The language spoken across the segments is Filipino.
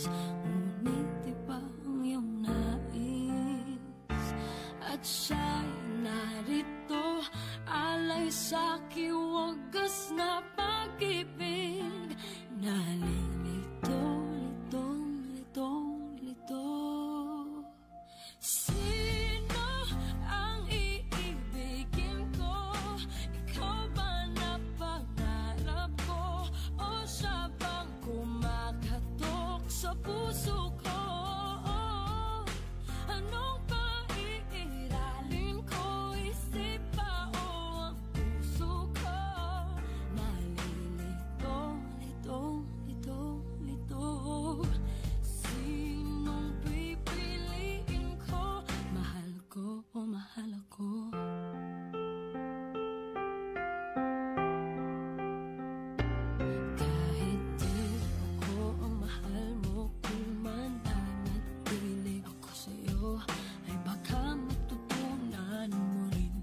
Ngunit iba ang iyong nais at siya'y narito, alay sa kiwagas na pag-ibig. Nalilito, litong, litong, lito. Sino ang iibigin ko? Ikaw ba na pangarap ko? O siya bang kumakatok sa puso ko? Anong paiiralin ko? Isip ba o ang puso ko? Nalilito, litong, litong, lito. Sinong pipiliin ko? Mahal ko o mahal ako? Kahit di ako ang mahal mo, kung mananatili ako sa'yo, ay baka matutunan mo rin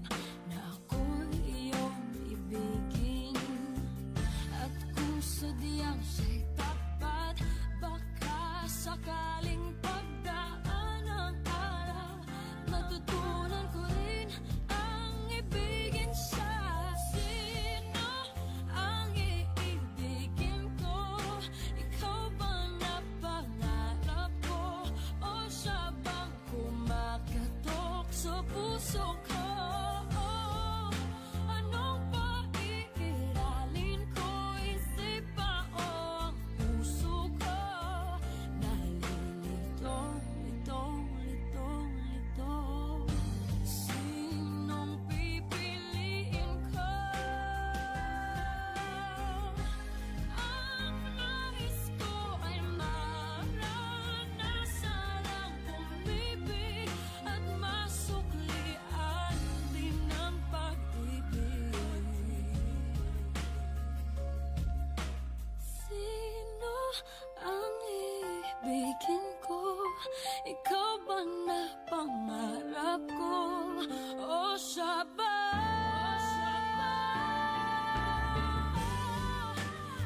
na ako'y iyong ibigin. At kung sadyang siya'y tapat, baka sakaling pagdaan ang araw, matutunan ko rin ang ibigin siya. Sino ang iibigin ko? Ikaw ba na pangarap ko? O siya bang kumakatok sa puso ko? Anong paiiralin ko? Isip ba o ang puso ko? Nalilito, litong, litong, lito. Sinong pipiliin ko? Ang nais ko ay maranasan ang umibig at masuklian din ang pag-ibig. Sino ang ibigin ko? Ikaw ba na pangarap ko? O siya ba?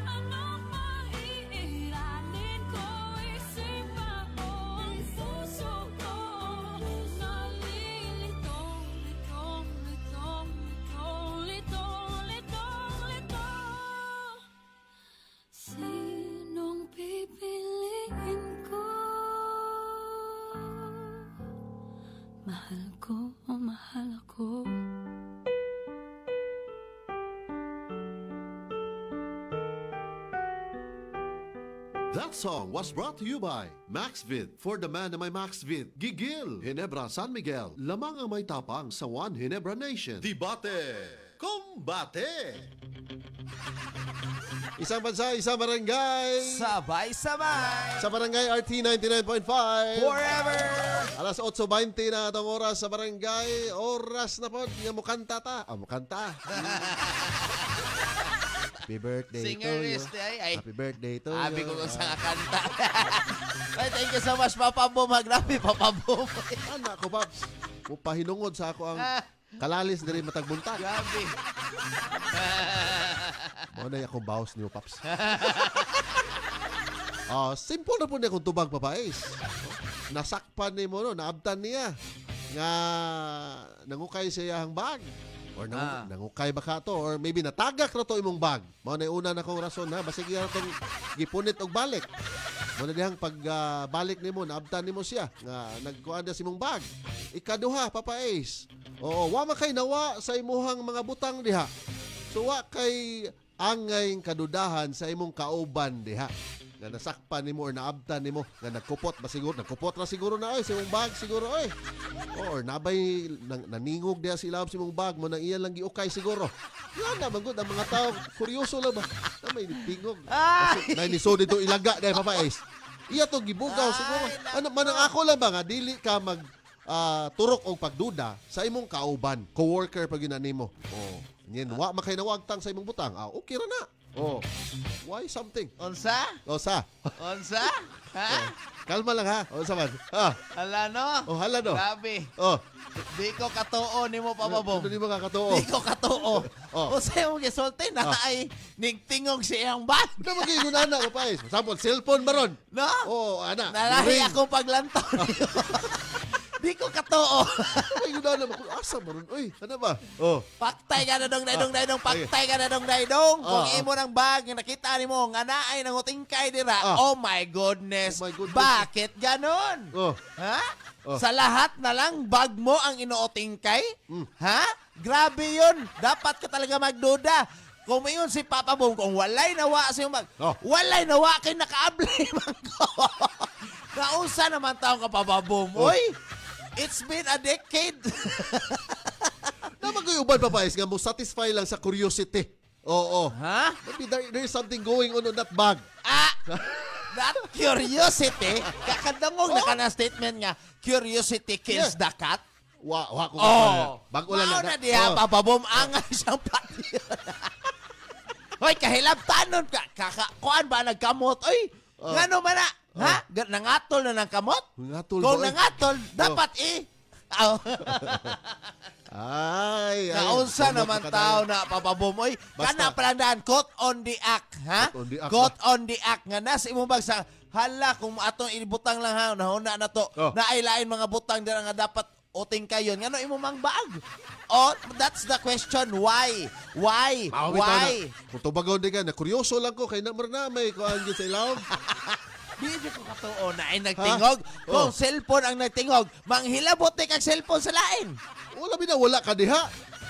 Anong maiiralin ko? Isip ba o ang puso ko? Nalilitong, litong, litong, litong, litong, litong, litong. Sinong pipiliin ko? Mahal ko o mahal ako? That song was brought to you by Maxvid. For the man na may Maxvid, Gigil, Ginebra, San Miguel, lamang ang may tapang sa One Ginebra Nation. Debate, Combate! Isang bansa, isang barangay. Sabay-sabay! Sa barangay RT 99.5. Forever! Alas 8:20 na itong oras sa barangay. Oras na po. Nga mukanta ta. Mukanta. Happy birthday Singer to you. is ay. Happy birthday to Abi you. ko kung saan kanta. Ay, thank you so much, Papa Boom. Grabe, Papa Boom. Anak ko, Paps. Pahinungod sa ako ang kalalis diri matagbunta. Grabe. Mo na akong bawas niyo, Paps. Simple na po niya kung tubag papais. Nasakpan ni mo, no? Naabtan niya. Nga nangukay siya ang bag. Or nangukay ba ka to? Or maybe natagak na to imong bag. Mo na una na kong rason, ha? Basta kaya itong gipunit og balik. Mo na dihang pagbalik ni mo, naabtan ni mo siya. Nga nagkuhan na si mong bag. Ikaduha, Papa Ace. Oo, wa man kay nawa sa imuhang mga butang diha. So wa kay angay kadudahan sa imong kauban diha. Nga nasakpan nimo or naabtan nimo, nga nagkupot ba siguro? Nagkupot ra siguro na sa imong bag siguro or nabay naningog diha si ilawom sa imong bag mo nang iyan lang giukay siguro. Yan na magud ang mga tao kuryoso lang ba? Na may tingog. Na ni so dito ilaga dai Papa Ace. Iya to gibugaw siguro. Ano man ang ako lang ba nga dili ka mag turok og pagduda sa imong kauban, coworker pag ginanimo. Nyen wa makay nawagtang sa imong butang. Okay ra na. Why something? Onsa? Onsa? Ha? Kalma lang ha. Onsa man? Hala no? Hala no. Grabe. Di ko katuo ni mo, Papa Bom. Ano di mo kakatuo? Di ko katuo. Oh. O sa'yo mong gisulti na ay nigtingog siyang bag. Ano magiging na papais? For example, cellphone ba ron? No? Oh, ana. Nalahi ring. akong paglantaw niyo. Di ko katuo. Ano magiging na? Asa ba ron? Uy, ano ba? Oh. Paktay ka na dong daydong. Paktay ka na dong daydong. Kung imo ng bag nga nakita ni mo nga naay nangutingkay dira. Oh my goodness. Oh my goodness. Bakit ganon? Oh. Ha? Oh. Sa lahat na lang bag mo ang inuutingkay? Ha? Grabe yun. Dapat ka talaga magduda. Kung mayon si Papa Bom, kung walay nawa sa iyong bag, Oh. walay nawa kay nakaabli man ko. Nausa naman taong ka, Papa Bom. Oh. Uy, it's been a decade. Na maguyuban papais nga mo satisfy lang sa curiosity. Oo. Ha? Maybe there is something going on that bag. That curiosity, kakadangog na ka na statement nga, curiosity kills the cat. Wa ko Bag ulan Mao na diha, Papa Bom, angay siyang pati. Hoy, kahilabtanon ka. Kuan ba nagkamot? Oy, ngano man na? Ha? Nangatol na ng kamot? Nangatol Kung ba, eh? nangatol, dapat Ay, Naunsa kamot naman ka tao na. na papabumoy. Basta. Kana palandaan, caught on the act, ha? Caught on the act Caught on the act. Nga nasa imong bag sa, hala, kung atong ibutang lang ha, nahuna na to, Oh. naailain mga butang dira nga dapat uting kayo. Nga no, imong mang bag. Oh, that's the question. Why? Why? Why? Kung tubagon di ka, na kuryoso lang ko, kay namar na may kuhaan yun sa ilaw. Di ko katuo na ay nagtingog. Kung Oh. cellphone ang nagtingog, manghilabot ni kag cellphone sa lain. Wala ka diha.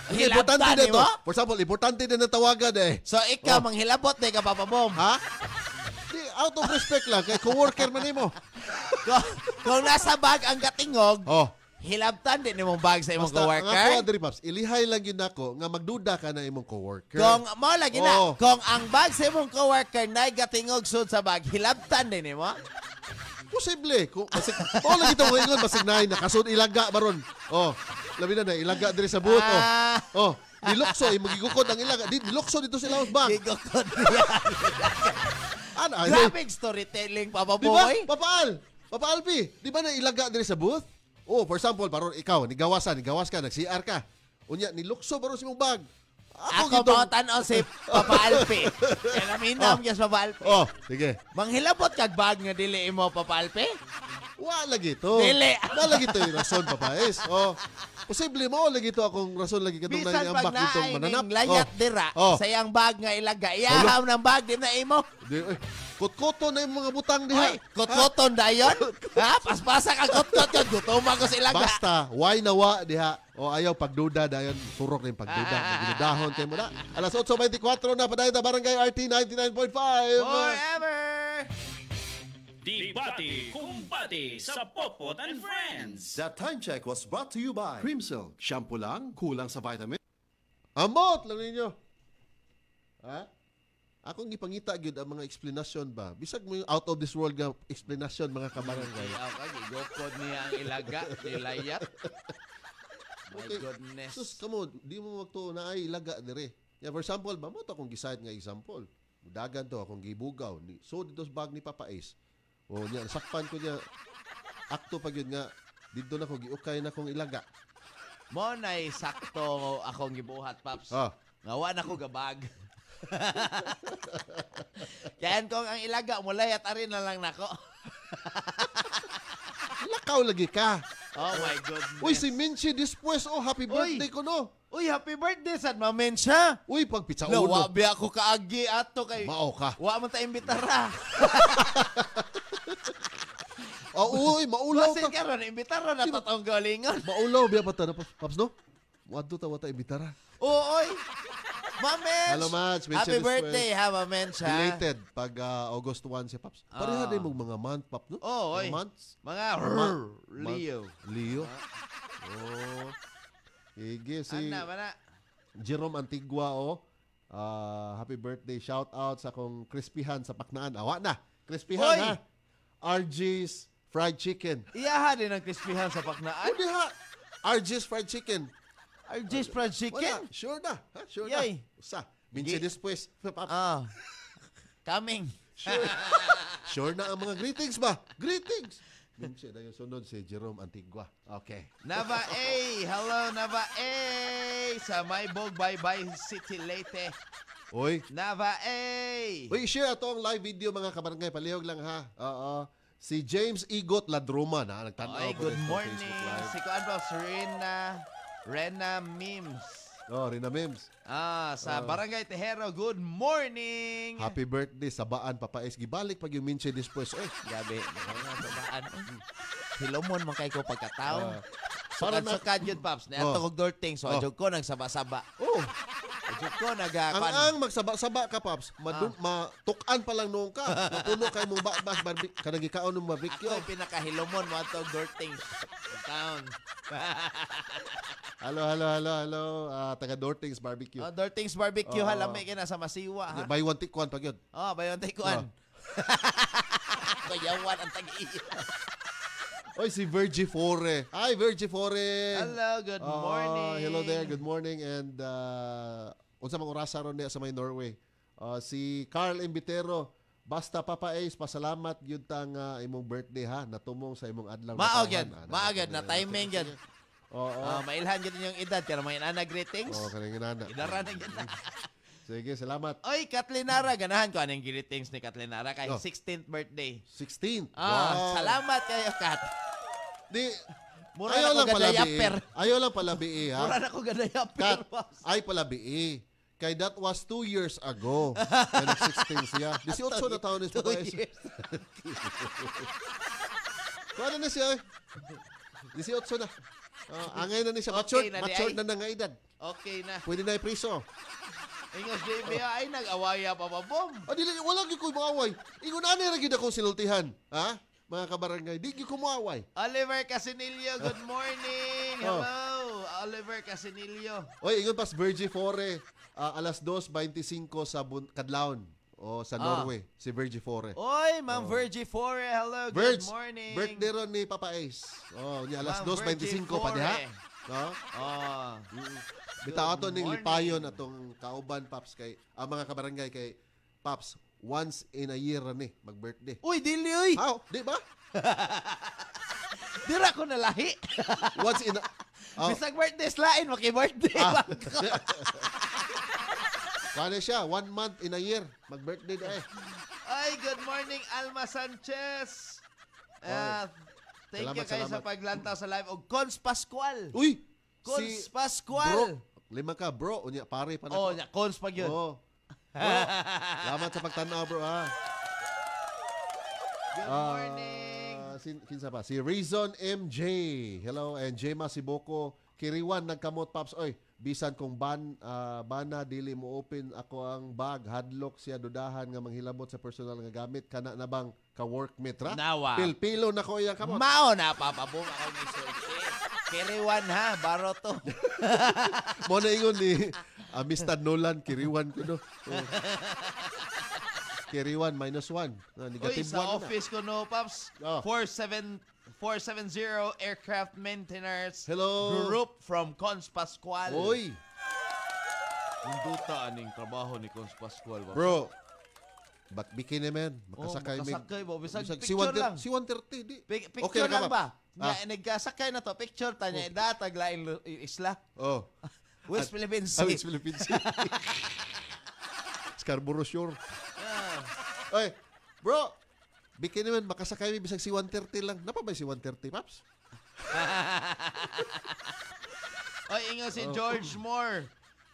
Ang Hilabtan importante ni dito. mo? For example, importante din ang tawagan eh. So ikaw, Oh. manghilabot ni ka, Papa Bom. Ha? Di, out of respect lang, kay coworker man mo. Kung nasa bag ang katingog, Oh. hilabtan din imong bag sa imong Basta, ang ako, coworker. Adri Paps, ilihay lang yun ako nga magduda ka na imong coworker. Kung mo lagi na, Oh. kung ang bag sa imong coworker na gatingog sud sa bag, hilabtan din nimo. Posible. Kung basig, lagi ito ko ingon, basig na nakasud ilaga baron. Oh, labi na ilaga diri sa buot. Ah. Oh, nilokso, magigukod ang ilaga. Nilokso dito sa ilawang bag. Gigokod niya. Ano? Grabe storytelling, Papa Di ba? Boy. Papaal, Pi. Di ba na ilaga diri sa booth? Oh, for example, baron ikaw, nigawas ka, nag-CR ka. Unya, nilukso baron sa imong bag. Ako gitong- mo tan-on si Papa Alpi. Kaya naminam niya sa Papa Alpi. Oh, sige. Manghilabot kag bag nga dili imo, Papa Alpi? Wala gito. Dili. Wala gito yung rason, papais. Oh. Posible mo, lagi to akong rason lagi katong Bisan ang pag bak ditong naay mananap. ning layat dira Oh. sa iyang bag nga ilaga. Iyaham ng bag di na imo. Kut-kuto na yung mga butang diha. Hoy, kutkuton dayon. Ha? Paspasa ka kutkot yun. Gutuman ko sa ilaga. Basta, why nawa diha. O ayaw pagduda dayon, turok na yung pagduda. Ginudahon kayo mo na. Alas 8:24 na, padayon na Barangay RT 99.5. Forever. Debate Kumbati sa Popot and Friends. That time check was brought to you by Crimsil. Shampoo lang, kulang sa vitamin. Ambot lang ninyo. Ha? Akong gipangita gyud ang mga explanation ba. Bisag mo yung out of this world nga explanation mga kabarangay. Okay, gigokod niya ang ilaga. Nilayat. My Okay. goodness. Sus, kamo, di mo magtuo na ay ilaga dire. Yeah, for example, ba mo to akong gisayad nga example. Dagan to akong gibugaw. So dito sa bag ni Papa Ace. O niya, sakpan ko niya. Akto pag yun nga, dito na ko giukay na kong ilaga. Mo na'y sakto akong gibuhat, Paps. Ah. Ngawa na ko gabag. Kayan kong ang ilaga, mulay at arin na lang nako. Lakaw lagi ka. Oh my goodness. Uy, si Minchi Dispues. Oh, happy birthday ko no. Uy, happy birthday, sad mamen siya. Uy, pag pizza No, ulo. wabi ako kaagi ato kay... Mao ka. Wa man ta imbitara. Oh, uy, maulaw Basin ka. ka ron, imbitara na totong galingon. Maulaw, biya pa ta na, Paps, no? Wadto ta, wata ibitara. Oo, oy. Mamen. Hello, Mats. Minchi Happy Dispues. birthday, ha, mamen siya. Related, pag August 1 si Paps. Pareha Ah. din mong mga month, Paps, no? Oo, oy. Mga months. Mga Leo. Leo. Oh. Sige, si Ana, mana. Jerome Antigua, oh. Happy birthday. Shout out sa kong crispyhan sa Paknaan. Awa na. Crispyhan, Oy! ha? RG's Fried Chicken. Iyaha din ang crispyhan sa paknaan. Hindi ha. RG's Fried Chicken. RJ's fried chicken. Wala. Sure na. Ha? Sure Yay. na. Usa. Minchi después. Paps. Coming. Sure. Sure na ang mga greetings ba? Greetings. Minche na yung sunod si Jerome Antigua. Okay. Nava A! Hello, Nava A! Sa Maybog, bye-bye, City Leyte. Uy. Nava A! Uy, share ato ang live video mga kabarangay. Palihog lang ha. Oo. Si James Igot Ladruma na nagtanaw Ay, ko good sa morning. Facebook Live. Si Kuan Pops, Rena Mims. Oh, Rina Mims. Sa Barangay Tejero, good morning. Happy birthday sa Baan Papais. Gibalik pag yung minche después. Gabi. Hilomon man kay ko pagkatao. Para na- Sukad yun, Pops. Naatong og dorting. So, adjog ko nagsaba-saba. Oh, Adjog ko ang magsaba-saba ka, Paps. Matukan pa lang noong ka. Mapuno kay mong bakbas. Kanang ikaon ng barbecue. Ako pinakahilomon mo ito dorting. Town. Hello. Taga Dortings Barbecue. Dorting's barbecue. Halami ka na sa masiwa. Ha? Buy one, take one pag yun. Bayon tayo kuan. Kayawan ang tag-iya. Oy, si Virgie Fore. Hi, Virgie Fore. Hello, good morning. Hello there, good morning. And unsa mang orasa ron niya sa may Norway. Si Carl Imbitero. Basta Papa Ace, pasalamat yun tang imong birthday ha. Natumong sa imong adlaw. Maagad na timing yan. Oo. Mailhan yun yung edad. Kaya may inana greetings. Oo, kanang inana. Idara na yun. Sige, salamat. Oy, Katlinara. Ganahan ko anong greetings ni Katlinara kay Oh. 16th birthday. 16. Salamat kayo, Kat. Di, Mura ayaw na ko lang pala gadayaper. Ayaw lang pala bi'i, ha? Mura na ko gadayaper. Kat, ay pala bi'i. Kay that was 2 years ago. Kaya nag-16 siya. 18 na taon is pa pa. Kuha na siya, eh. 18 na. Angay na niya. Okay Matured na na nga edad. Okay na. Pwede na ipriso. Ingos JB ay nag-awaya pa ba, Bom? Dili, wala gyud ko maaway. Ingon ani ra gyud akong sinultihan. Ha? Mga kabarangay, di gyud ko maaway. Oliver Casinillo, good morning. Hello, Oliver Casinillo. Oy, ingon pas Virgie Fore. Alas 2:25 sa Kadlawon. O sa Norway, si Virgie Fore. Oy, Ma'am Virgie Fore, hello, Virg, good morning. birthday ron ni Papa Ace. Oh, niya alas Ma'am 2:25 pa Virgie diha. Fore. No? Bitaw ato ning morning. lipayon atong kauban Paps kay ang mga kabarangay kay Paps once in a year ni mag-birthday. Uy, dili, uy. How? Di ba? Dira ko nalahi. Once in a Bisag birthday slain, maki-birthday. Kaya siya, 1 month in a year. Mag-birthday na eh. Ay, good morning, Alma Sanchez. Thank you kayo sa Salamat. paglantaw sa live. O, Cons Pascual. Uy! Cons Bro, Pascual. lima ka bro. Unya, pare pa na. Oh, Cons pag yun. Oo. Bro, salamat sa pagtanaw bro ha. Good morning. Kinsa pa? Si Reason MJ. Hello, and Jema Siboko. Kiriwan, nagkamot, Paps. Oy, bisan kung bana, dili mo open ako ang bag. Hadlock siya, dudahan nga manghilabot sa personal nga gamit. Kana na bang ka-workmate ra? Nawa. Pilpilo na ko iyang kamot. Mao na, papabong ako ni Sulti. Kiriwan ha, baro to. Mo na ingon ni Amistad Nolan, kiriwan ko no. Oh. Kiriwan, -1. Uy, Negative 1 sa na. office ko no, Paps. Oh. 470 Aircraft Maintenance Hello. Group from Cons Pascual. Oy, Ang duta aning trabaho ni Cons Pascual. bro. Bikini man, makasakay mig. makasakay ba? Bisag si picture lang. Si 130 di. Picture Okay na ka lang ba? ba? Nagkasakay na to. Picture ta niya. Datag lain isla. Oh. West Philippines Ah, Sea. West Philippines. Scarborough Shore. Ah. Oy, bro. Bikini man, makasakay mi bisag si 130 lang. Napa ba si 130, Paps? Oy, ingo si George Moore.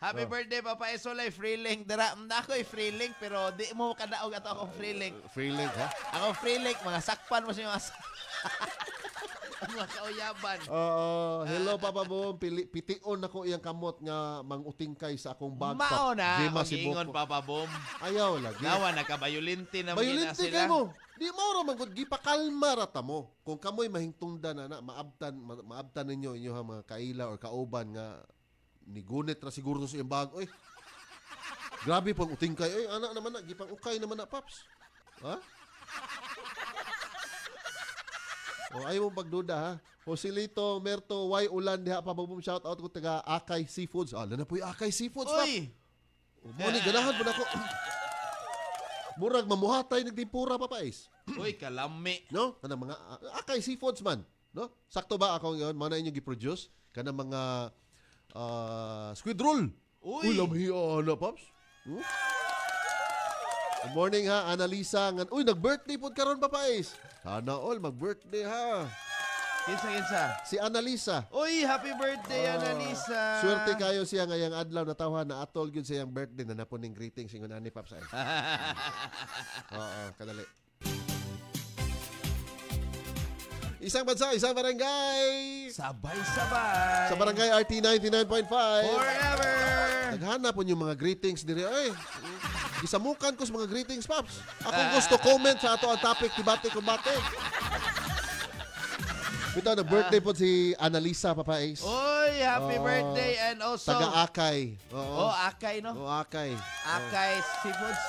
Happy birthday, Papa Isolay. Free link. Dara, ako'y free link, pero di mo kadaog ato akong free link. Free link, ha? Ako free link, mga sakpan mo siya mga mga kauyaban. Hello, Papa Boom. Pitiun ako iyang kamot nga mangutingkay sa akong bag. Mao na, Jema mag-iingon, Siboko. Papa Bom. Ayaw lagi. Nawa, nakabayulinti na Bayulinti sila. kay mo. Di mo ra man gud gipakalma ra ta mo. Kung kamoy mahingtungdan na maabtan ninyo inyo ha mga kaila or kauban nga nigunit ra siguro sa iyang bag. Oy. Grabe pang utingkay. Oy, ana naman na gipang ukay naman na, Paps. Ha? O ayaw mo pagduda ha. Joselito, Merto, Y Ulan diha pa babum shout out ko taga Akay Seafoods. Ah, na po yung Akay Seafoods. Uy! Mo ni ganahan po na ko. Murag mamuhatay nagtipura papais. Uy, kalami. No? Kanang mga akay seafoods man, no? Sakto ba akong yon? Mao na inyo gi-produce kanang mga squid roll. Uy. Lamhian na, Pops. Good morning ha, Annalisa. Uy, nag-birthday po karon papais. Sana all mag-birthday ha. Kinsa. Si Annalisa. Uy, happy birthday, Annalisa. Swerte kayo siya ngayang adlaw na tawhan na atol gyud sa iyang birthday na napuning greetings ingon ani Pops. Oo, kadali. Isang bansa, isang barangay. Sabay-sabay. Sa barangay RT 99.5. Forever. Naghanap po yung mga greetings diri. Ay, isamukan ko sa mga greetings, Pops. Ako gusto comment sa ato ang topic, debate-kumbate. Ito, nag-birthday po si Annalisa, Papa Ace. Uy, happy birthday and also... Taga-Akay. Oo. Akay, no? Oo, Akay. Akay Seafoods.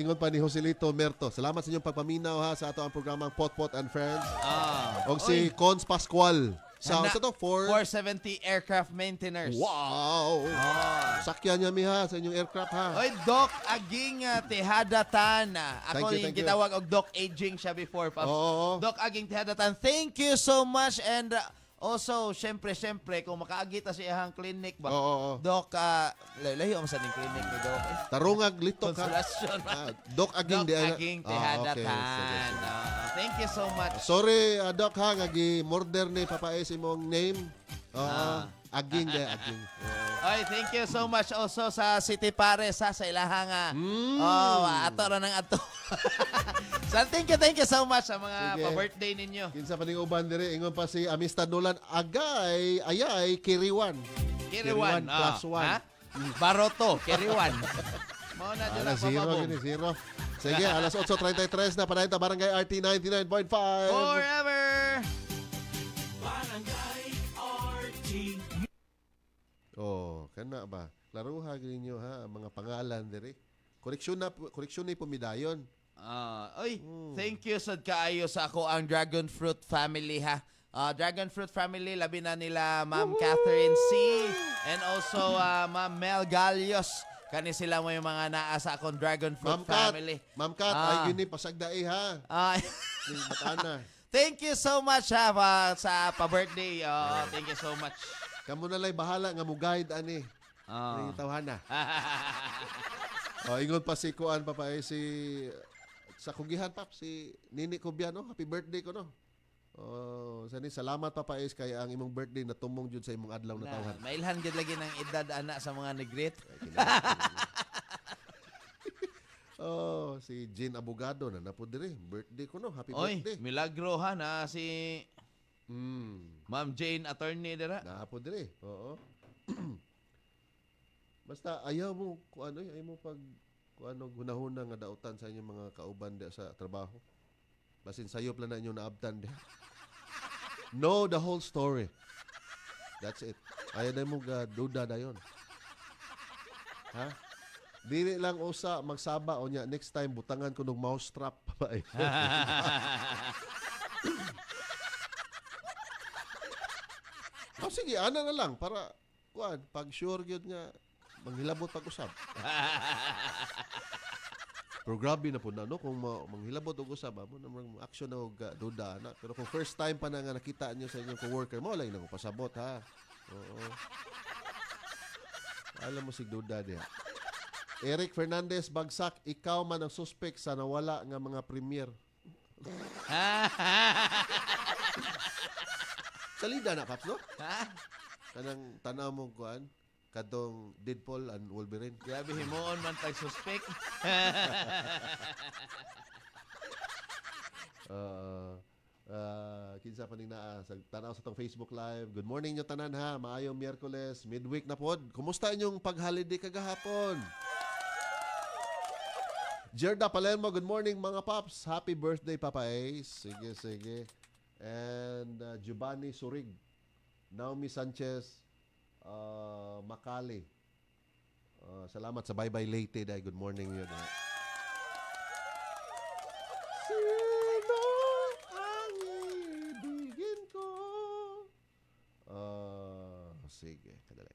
Ingon pa ni Joselito Merto. Salamat sa inyong pagpaminaw ha sa ato ang programang Pot and Friends. O si Cons Pascual. Sa to? 470 aircraft maintainers. Wow! Sakyan niya mi ha sa inyong aircraft ha. Oy, Doc Aging Tihadatan. Ako Thank yung you. gitawag og Doc Aging siya before. Pops. Oo. Doc Aging Tihadatan, thank you so much. And also, syempre, kung makaagita sa iyang clinic ba? Oo. Doc, layo mo sa ning clinic ni Doc. Tarungag litok ha. Konsolasyon. Doc Aging. Doc Aging Tihadatan. Okay. Sige. Thank you so much. Sorry, Doc ha, gi-murder ni Papa Ace imong name. Aging. Oy, thank you so much also sa City Pares sa ilahang ato ra nang ato. So, thank you so much sa mga Sige. pa-birthday ninyo. Kinsa pa ning uban diri ingon pa si Amistad Nolan ayay Kiriwan. Kiriwan plus one. Ha? Baroto, Kiriwan. Mao na dyan ang Zero papabong. gini, zero. Sige, alas 8:33 na padayon ta barangay RT 99.5. Forever! Barangay RT. Oh, kana ba? Laruha ninyo ha ang mga pangalan diri. Koreksyon ni pumidayon. Oy, thank you sad kaayo sa ako ang Dragon Fruit family ha. Dragon Fruit family, labi na nila Ma'am Catherine C. And also Ma'am Mel Galios. Kani sila mo yung mga naa sa akong Dragon Fruit family. Ma'am Kat, ay yun ni pasagdae ha. Ni Batana. Thank you so much ha sa pa-birthday. Thank you so much. Kamo na lay bahala nga mo guide ani. Ni tawhana. Ingon pa si Kuan Papa si sa kugihan pap si Nini Kubiano, happy birthday ko no. Salamat Papa Ace kay ang imong birthday na tumong jud sa imong adlaw na tawhan. Mailhan gid lagi ng edad ana sa mga negrete. Si Jean Abogado na napod diri. Birthday ko no. Happy Oy, birthday. milagro ha na si Ma'am Jane attorney dira. Napod diri. Oo. Basta ayaw mo ayaw mo pag hunahuna nga dautan sa inyong mga kauban di sa trabaho. Basin sayop lang na inyong naabtan di. Know the whole story. That's it. Ayaw na mo duda dayon. Ha? Dili lang usa magsaba o nya next time butangan ko ng mouse trap pa. Sige, ana na lang para pag sure gyud nga manghilabot pag-usab. Pero grabe na po na, no? Kung manghilabot og usab, mo namang action na og duda na. Pero kung first time pa na nga nakita niyo sa inyong coworker, mo lang nang pasabot ha. Oo. Alam mo si duda diha. Eric Fernandez bagsak, ikaw man ang suspect sa nawala nga mga premier. Salida na Paps, no? Kanang tanaw mo kuan kadtong Deadpool and Wolverine. Grabe himuon man tag suspect. Kinsa pa ning naa sa tanaw sa tong Facebook Live. Good morning nyo tanan ha. Maayong Miyerkules, midweek na pod. Kumusta inyong pag-holiday kagahapon? Jerda Palermo, good morning mga paps. Happy birthday Papa Ace. Sige. And Giovanni Surig, Naomi Sanchez, Makali. Salamat sa bye-bye late day. Good morning yun. Sino ang ibigin ko? Sige, kadali.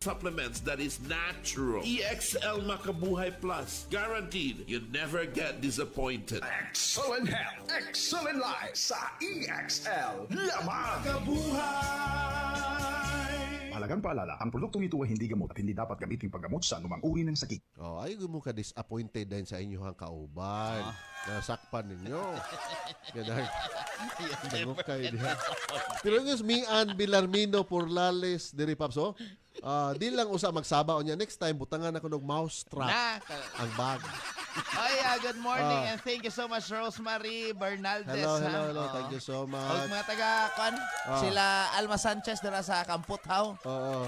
supplements that is natural. EXL Makabuhay Plus. Guaranteed, you never get disappointed. Excellent health, excellent life sa EXL Lamang Mahalagang paalala, ang produktong ito ay hindi gamot at hindi dapat gamitin paggamot sa anumang uri ng sakit. Oh, ay mo ka disappointed din sa inyong kauban. Nasakpan ninyo. Ganun. Nangukay diha. Pero yung Mian Bilarmino Porlales diri Paps, oh. Di lang usa magsaba niya. Next time butangan ako ng mouse trap ang bag. Good morning and thank you so much Rosemary Bernaldez. Hello. Thank you so much. Og mga taga-kwan, sila Alma Sanchez dira sa Kamputhaw.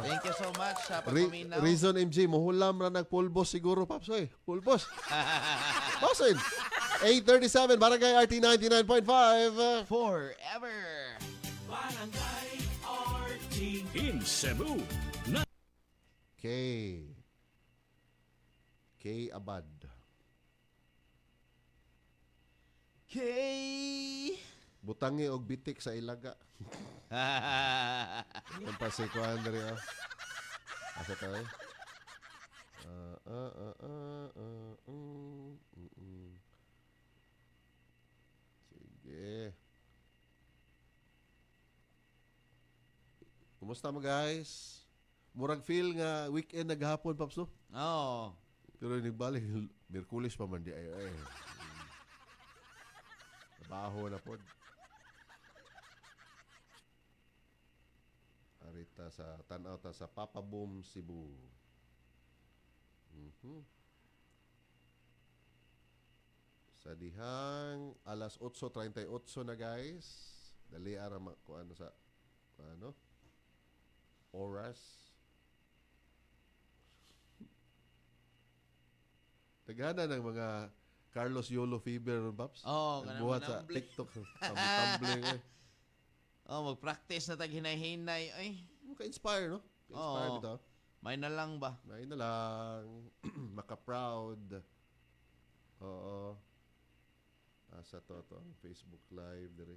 Thank you so much sa pagpaminaw. Reason MG, muhulam na nagpulbos siguro, Paps, oy. Pulbos. Basin. 8:37, Barangay RT 99.5. Forever. Barangay RT in Cebu. K Abad. Butangi og bitik sa ilaga. Ang pasikuan diri oh. Asa to eh? Sige. Kumusta mo guys? Murag feel nga weekend naghapon Paps no? Oo. Pero nagbalik Miyerkules pa man di ay. Trabaho na pod. Arita sa tanaw ta sa Papa Boom Cebu. Sa dihang alas 8:38 na guys. Dali ara ko ano sa oras. Tagana ng mga Carlos Yolo fever ron Paps. Buhat sa TikTok. Tumbling eh. Mag-practice na tag hinay-hinay. Ay, Maka-inspire, no? Inspire bitaw. May na lang ba? May na lang. Maka-proud. Oo. Asa to Facebook Live dire.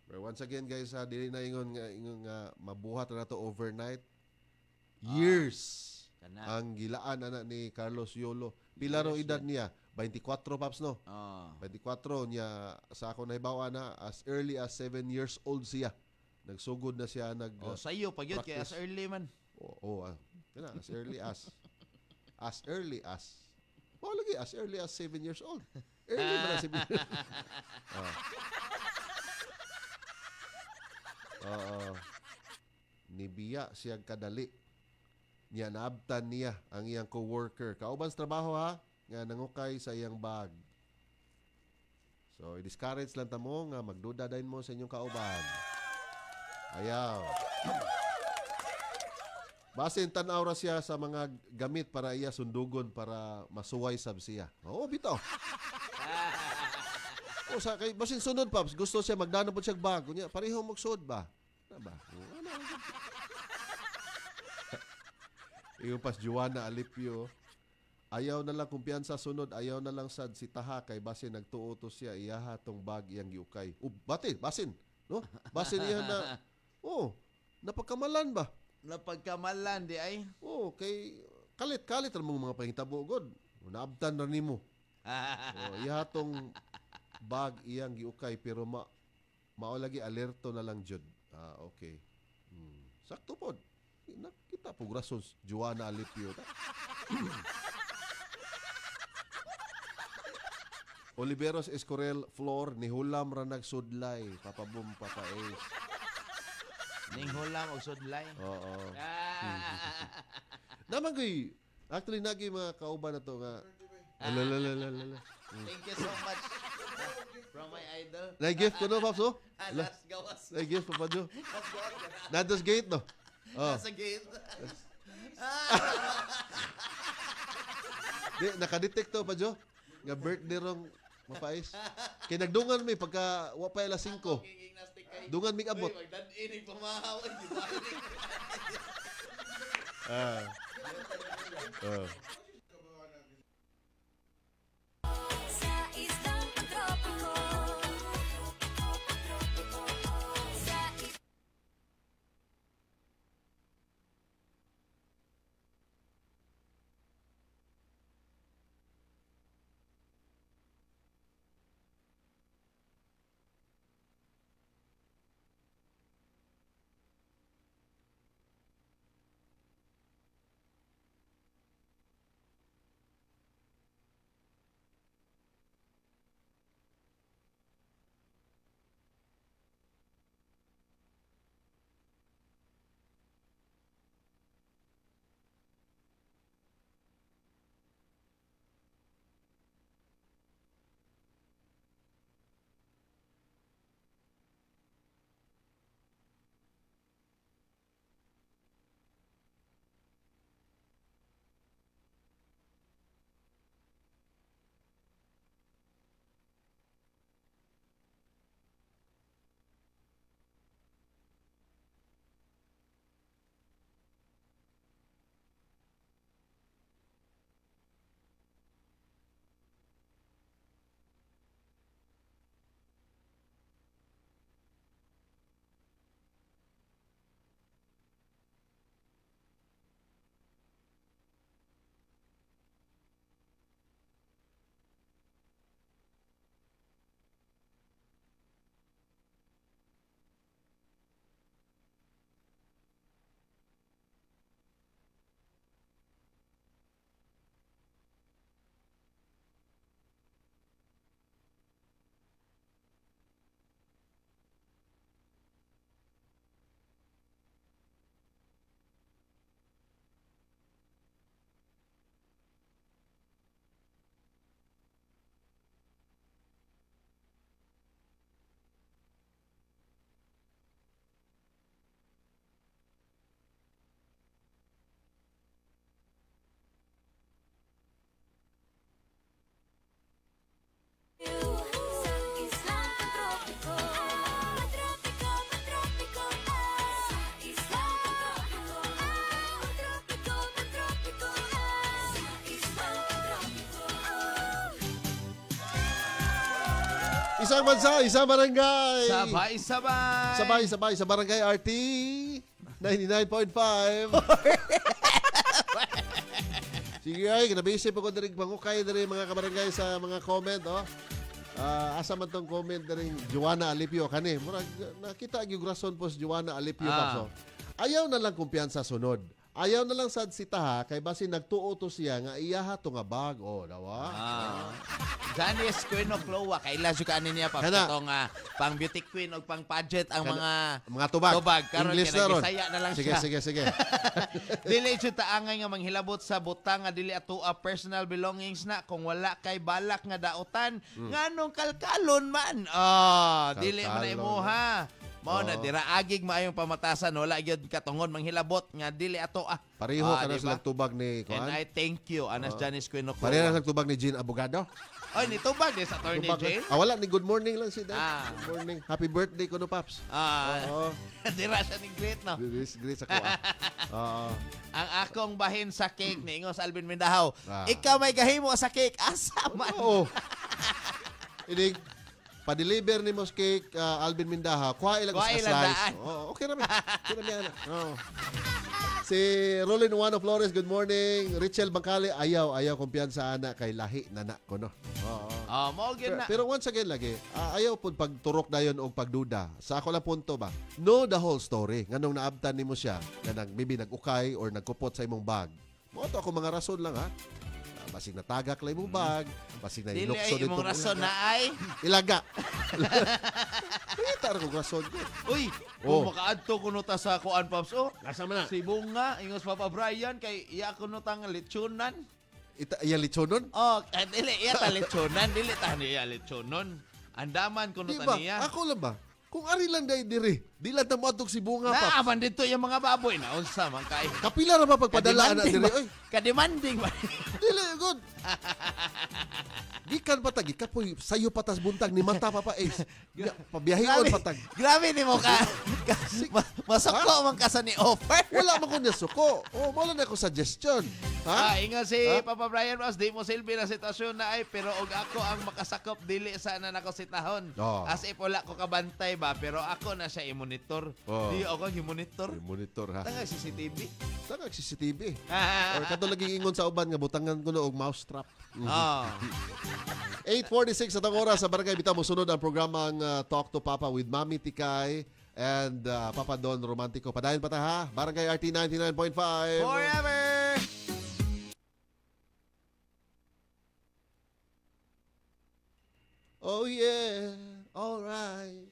Pero once again guys, dili na ingon nga mabuhat na to overnight. Years. Ang gilaan ana ni Carlos Yolo. Pila ro edad niya? 24 Paps no? 24 niya sa ako nahibawa na as early as 7 years old siya. Nagsugod na siya sayo pag yun kaya as early man. As early as. Lagi as early as 7 years old. Early man na 7 years. Nibiya siyang kadali. Niya naabtan niya ang iyang co-worker. Kauban sa trabaho ha, nga nangukay sa iyang bag. So, i-discourage lang tamo nga magduda din mo sa inyong kauban. Ayaw. Basin tanaw ra siya sa mga gamit para iya sundugon para masuway sab siya. Bitaw. Basin sunod Paps, gusto siya magdano po siya bag. Kunya, pareho magsud ba? Ba? Yung pas Juana Alipio, ayaw na lang kumpiyansa sunod, ayaw na lang sad si Taha kay basin nagtuo to siya iyaha tong bag iyang giukay. Basin, no? Basin niya na napagkamalan ba? Napagkamalan di ay? Kay kalit ra mga pahitabo god. Naabtan na nimo. Iyaha tong bag iyang giukay pero mao lagi alerto na lang jud. Okay. Sakto pod. Nakita po rason Juana Alipio. Oliveros Escorel Flor ni hulam ra nagsudlay papabum papaes. Ning hulam og sudlay. Oo. Naman koy actually nagi mga kauban na to nga. Thank you so much from my idol. Nai-gift ko no Paps oh. Last gawas. Nai-gift pa jo. Nados gate no. Nasa gate. Nakadetect to pa jo. Nga birthday rong mapais. Kay nagdungan mi pagka wa pa alas 5. Dungan mi abot. Magdadinig pamahaw di ba? Sa isang tropiko. Isang bansa, isang barangay. Sabay-sabay. Sabay-sabay sa Barangay RT 99.5. Sige ay, kinabisip ako na rin pangukay na rin mga kabarangay sa mga comment. Oh. Asa man tong comment na rin Joanna Alipio. Kani, murag, nakita yung rason po si Joanna Alipio. So, ayaw na lang kumpiyansa sunod. Ayaw na lang sad si Taha kay basi nagtuo to siya nga iyaha to nga bag. Oh, dawa. Janice Queen of Cloa. Kailan siya kanin niya pa. Itong pang beauty queen o pang pageant ang mga tubag. Karon English na ron. Bisaya na lang sige, siya. Sige. Dili siya taangay nga manghilabot sa butang nga dili ato personal belongings na kung wala kay balak nga daotan. Nganong kalkalon man. Dili man na imuha. Mao na dira agig maayong pamatasan wala gyud katungod manghilabot nga dili ato Pareho kana sila tubag ni And kuan. I thank you Anas Janice Queen of Pareho sa tubag ni Jean Abogado. Oy ni tubag ni sa attorney Jane. Wala ni good morning lang si Dad. Good morning. Happy birthday kuno Paps. Dira siya ni great no. Great sa ko. Ang akong bahin sa cake ni Ingos Alvin Mindahaw. Ikaw may gahimo sa cake asa man. Oo. Inig pa-deliver ni Mos Cake Alvin Mindaha. Kuha ilang slice. Okay na ba? Okay na ba? Si Rolin Juano Flores, good morning. Richel Bangkali, ayaw kumpiyansa ana kay lahi na ko no. Mao gyud na. Pero once again lagi, ayaw pud pagturok dayon og pagduda. Sa ako lang punto ba? Know the whole story. Nganong naabtan nimo siya nga maybe nag-ukay or nagkupot sa imong bag. Mo to ako mga rason lang ha. Basig natagak lang imong bag, basig na ilokso dito. Dili imong rason na ay ilaga. Kita ra kog rason ko. Uy, kung makaadto kuno ta sa kuan Pops. Asa man na? Si Bunga, ingos Papa Brian kay iya kuno tang lechonan. Iya lechonon? Dili iya ta lechonan, dili ta niya lechonon. Andaman kuno ta niya. Ako lang ba? Kung ari lang day diri, di lang tamuadtog si Bunga pa. Naaman dito yung mga baboy na unsa man kay. Kapila ra ba pagpadala na diri? Oy, kademanding ba? dili good. Gikan patag ikapoy sayo patas buntag ni mata pa Ace. Pabiyahion patag. Grabe ni mo ka. Masoko man ka sa ni offer. Wala man ko niya suko. Wala na ko suggestion. Ingon si Papa Brian Ross, di mo silbi na sitwasyon na ay pero og ako ang makasakop dili sana nako sitahon. As if wala ko kabantay ba pero ako na siya i-monitor. Di ako i-monitor. I-monitor ha. Tangag CCTV. Tangag CCTV. Or kato lagi ingon sa uban nga butangan ko no og mouse trap. 8:46 sa oras sa Barangay Bitaw mo sunod ang programang Talk to Papa with Mami Tikay and Papa Don Romantico. Padayon pa ta ha. Barangay RT 99.5. Forever. Oh yeah. All right.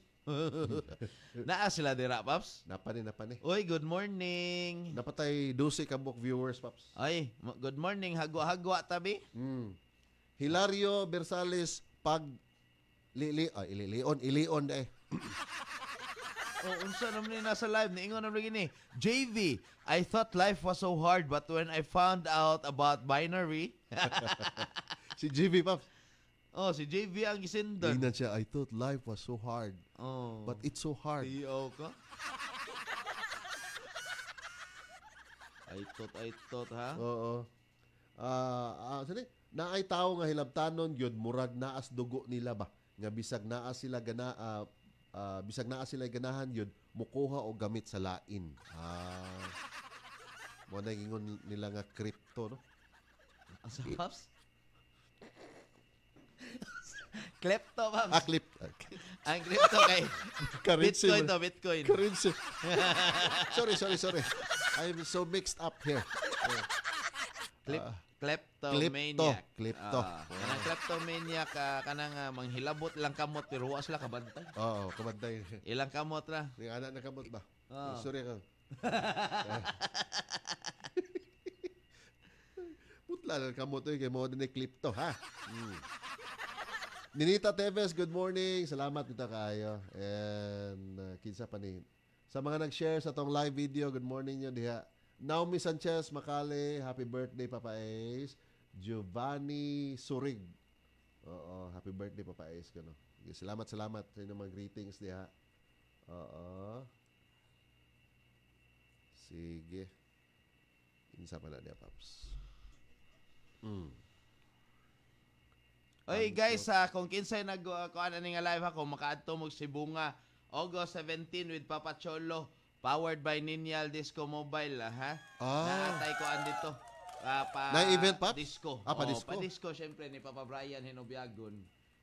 Naa sila dira, Paps? Napani. Uy, good morning. Napatay 12 ka book viewers, Paps. Ay, good morning. Hagwa-hagwa tabi. Hilario Bersales pag ilion eh. Unsa naman ni nasa live ni ingon naman gini. JV, I thought life was so hard but when I found out about binary. Si JV, Paps. Si JV ang gisindan. Tingnan siya, I thought life was so hard. But it's so hard. Tiyo ka? I thought, ha? Oo. Sali, naay tao nga hilabtanon gyud murag naas dugo nila ba? Nga bisag naa sila ganahan gyud mukuha o gamit sa lain. Mo na gingon nila nga crypto, no? Asa, Paps? Klepto, Paps. Ang crypto kay Bitcoin. Currency. Sorry. I'm so mixed up here. Kleptomaniac. Klepto. Kanang kleptomaniac kanang manghilabot lang kamot pero wa sila kabantay. Oo, kabantay. Ilang kamot ra? Yung anak na kamot ba? Sorry ka. Putla lang kamot kay mo din klepto, ha? Ninita Teves, good morning. Salamat kita kayo. And kinsa pa ni. Sa mga nag-share sa tong live video, good morning nyo diha. Naomi Sanchez Macale, happy birthday Papa Ace. Giovanni Surig. Happy birthday Papa Ace kano. Salamat sa inyong mga greetings diha. Sige. Kinsa pa na diha, Paps. Oy guys, kung kinsay nagkuan ani nga live ako, makaadto mo si Bunga August 17 with Papa Cholo, powered by Ninyal Disco Mobile, ha? Naatay ko dito. Na event, Paps? Disco. Pa-disco. Pa-disco, syempre, ni Papa Brian Hinobiagon.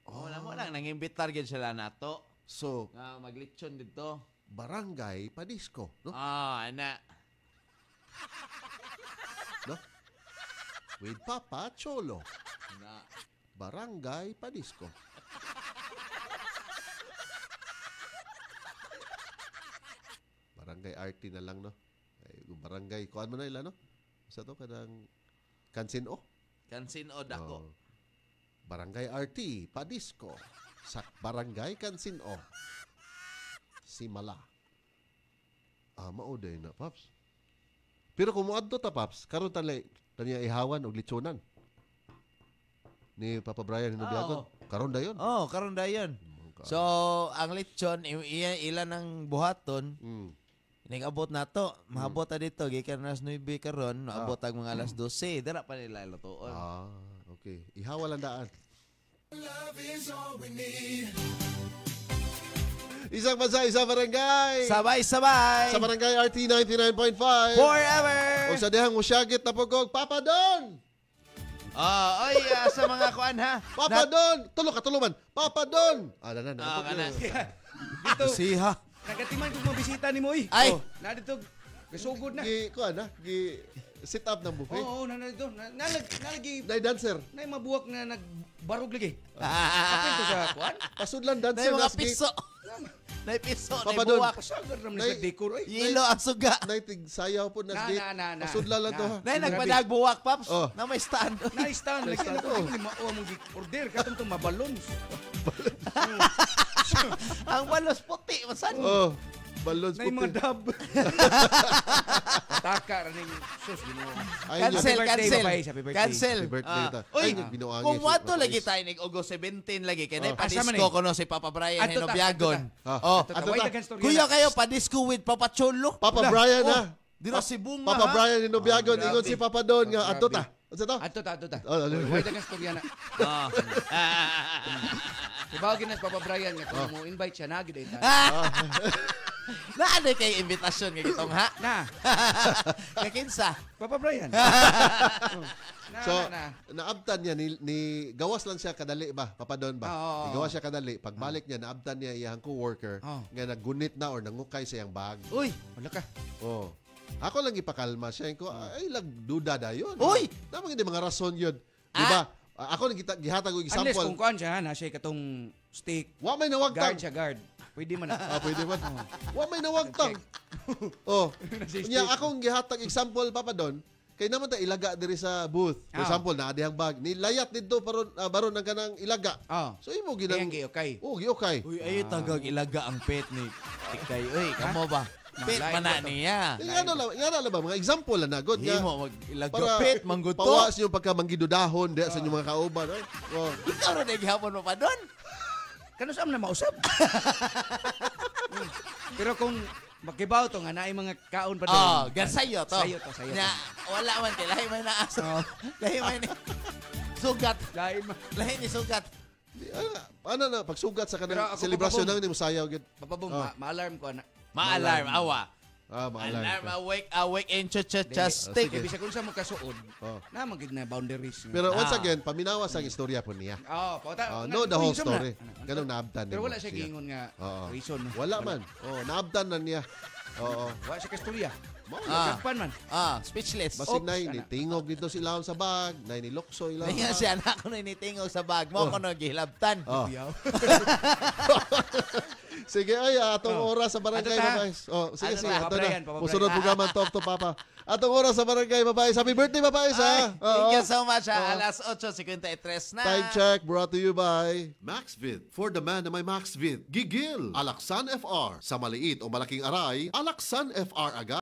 Wala mo lang, nang-imbitar gid sila nato. So, Maglitsyon dito. barangay pa-disco, no? Ana. No? With Papa Cholo. Na. Barangay pa-disco. Barangay RT na lang, no? Ay, barangay, kuhaan mo na ila, no? Sa to, kanang Kansin O. Kansin o dako. Oh. Barangay RT, pa-disco. Sa barangay Kansin O. Simala. Mauday na, Paps. Pero kung muadto ta, Paps, karon taniya ihawan og litsonan. Ni Papa Brian Hinobiagon. Karon dayon. Karon dayon. So, ang lechon, ilan ang buhaton, nag-abot na to. Maabot na dito. Gikan na 9 karon, maabot ang mga alas 12. Dara pa nila lutuon. Okay. Ihawa lang daan. Isang bansa, isang barangay. Sabay-sabay! Sa barangay RT 99.5. Forever! O sa dihang musyagit na pugog, Papa Don! Sa mga kuan ha. Papa Don! Tulo man. Papa Don! Na. Kanan. Dito, Siha. nagatiman kong mabisita ni mo eh. Ay! Na dito, gasugod na. Kuan na, sit up ng buffet. Oo, na dito. Nalagi, Nay dancer. na mabuwak na nagbarog lagi. Kapin ko sa kuan. Pasudlan Nay dancer. mga piso. Nay piso, nay Papa Don. buwak. Pasagar naman Nay- sa decor eh. Yelo ang suga. Nay tigsayaw po Na. Pasudlan lang to ha. Nay nagpadag buwak, Paps. Oh. Na may stand. Na-stand. Lagi na ko ni mao mong order katong tong mabalons. Ang balos puti, masan. Oh, balloons Na yung mga puti. dab. Taka raning sus gino. Ayun yun. Cancel, Happy birthday, cancel. babae. Happy birthday. Cancel. Happy birthday ta. Uy, Ay, binuangis kung yung wato mga lagi boys. tayo August 17 lagi kaya Oh. Asa man pa-disco eh? ko no si Papa Brian Ato ta, Hinobiagon. ato ta. Oh, Ato Ato ta, ta. wait against kuya kayo pa-disco with Papa Cholo. Papa Brian ha. Di na si Bunga Papa ha? Brian Hinobiagon. Grabe. Ingon si Papa Don nga. Ato ta. Grabe. Ano to? Ato ta. Oh, ano? Wait against Koreana. Oh. Ibawagin na si Papa Brian nga kung mo invite siya na gid ta. Naano kay invitasyon nga gitong ha? Na, Kakinsa. Papa Brian. So, naabtan niya ni gawas lang siya kadali ba? Papa Don ba? Oo. Gawas siya kadali. Pagbalik niya, naabtan niya iyang co-worker Oo. nga naggunit na or nangukay sa iyang bag. Uy, Wala ka. Oh. Ako lang ipakalma siya ko. Ay, lag duda dayon. Uy! Namang hindi mga rason yun. Di ba? Ako nang gihatag og Unless example. kung kuan siya, na siya katong steak. Wa may Guard nawagtang. siya, guard. Pwede man na. Pwede man. Wa may nawagtang. Oh. Nya akong gihatag example Papa Don. Kay naman ta ilaga diri sa booth. For Ah. example, naa dihang bag. Nilayat didto baron ng kanang ilaga. Oh. So imo Ginang ginang okay. Oh, okay. uy ayo tagag ilaga ang pet ni Tikay. Uy, kamo ba? Pet Lain man na ba to? niya. Nga na ba mga example lang na good Di nga. mo mag ilaga Para pet manggod to. pawas yung pagkamangidudahon diya sa inyong mga kauban. Ay, oh. Ikaw ra naghapon mo pa doon. Kano saan na mausap? Pero kung makibaw to nga naay mga kaon pa doon. Oh, gansayo to. Sayo to. Na wala man kay lahi man na aso. Lahi man ni sugat. Dahil Lahi ni sugat. Ano na pagsugat sa Pero kanang ako, selebrasyon Papa nang ni musayaw gid. Papabong, ma-alarm ko na. Ma-alarm awa. Maalam. Alarm awake and cha-cha-cha-stick. sige. Bisa kung sa mo kasuod, Oh. na magig na boundaries. Pero once again, paminawas ang istorya po niya. No, the whole story. Ganun naabtan Pero nimo wala siya giingon nga Oo. reason. Wala man. Oh, naabtan na niya. Oo. Wala siya kastorya. Ah. Kagpan man. Speechless. Basig Oops, na ana. tingog dito sila sa bag, na nilokso ila. Ngayon siya na ako na initingog sa bag mo ko no gihilabtan. Oh. Sige ay atong oras sa barangay Ato ta. babae. Oh, sige Ano sige na, ato Papa Brian, na. Papa Musunod Brian. programa Talk to Papa. Atong oras sa barangay babae. Happy birthday babae sa. Thank you so much. Oo. Alas 8:53 na. Time check brought to you by MaxVid. For the man na may MaxVid. Gigil. Alaksan FR. Sa maliit o malaking aray, Alaksan FR agad.